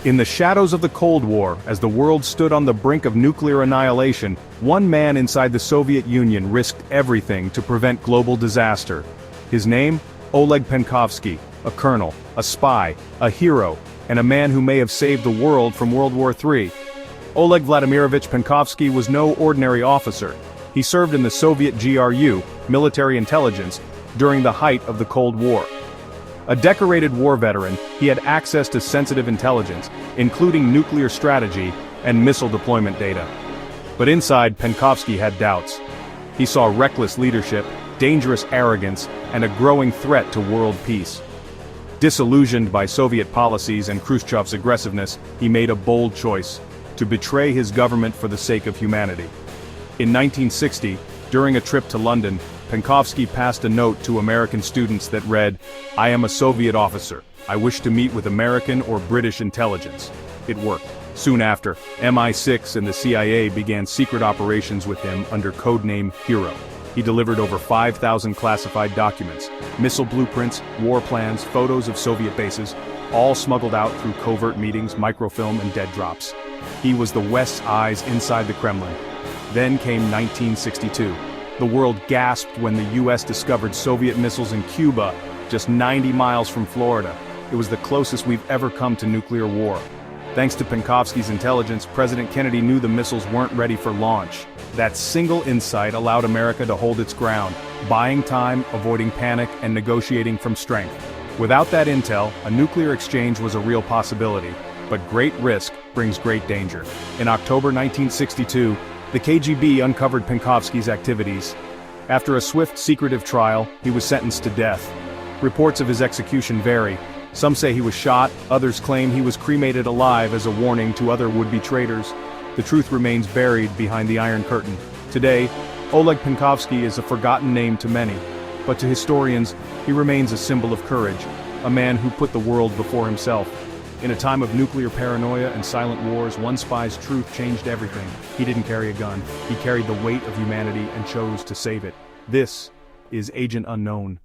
In the shadows of the Cold War, as the world stood on the brink of nuclear annihilation, one man inside the Soviet Union risked everything to prevent global disaster. His name? Oleg Penkovsky, a colonel, a spy, a hero, and a man who may have saved the world from World War III. Oleg Vladimirovich Penkovsky was no ordinary officer. He served in the Soviet GRU, military intelligence, during the height of the Cold War. A decorated war veteran, he had access to sensitive intelligence, including nuclear strategy and missile deployment data. But inside, Penkovsky had doubts. He saw reckless leadership, dangerous arrogance, and a growing threat to world peace. Disillusioned by Soviet policies and Khrushchev's aggressiveness, he made a bold choice: to betray his government for the sake of humanity. In 1960, during a trip to London, Penkovsky passed a note to American students that read, "I am a Soviet officer. I wish to meet with American or British intelligence." It worked. Soon after, MI6 and the CIA began secret operations with him under codename Hero. He delivered over 5,000 classified documents, missile blueprints, war plans, photos of Soviet bases, all smuggled out through covert meetings, microfilm, and dead drops. He was the West's eyes inside the Kremlin. Then came 1962. The world gasped when the US discovered Soviet missiles in Cuba, just 90 miles from Florida. It was the closest we've ever come to nuclear war. Thanks to Penkovsky's intelligence, President Kennedy knew the missiles weren't ready for launch. That single insight allowed America to hold its ground, buying time, avoiding panic, and negotiating from strength. Without that intel, a nuclear exchange was a real possibility. But great risk brings great danger. In October 1962, the KGB uncovered Penkovsky's activities. After a swift, secretive trial, he was sentenced to death. Reports of his execution vary. Some say he was shot, others claim he was cremated alive as a warning to other would-be traitors. The truth remains buried behind the Iron Curtain. Today, Oleg Penkovsky is a forgotten name to many, but to historians, he remains a symbol of courage, a man who put the world before himself. In a time of nuclear paranoia and silent wars, one spy's truth changed everything. He didn't carry a gun. He carried the weight of humanity and chose to save it. This is Agent Unknown.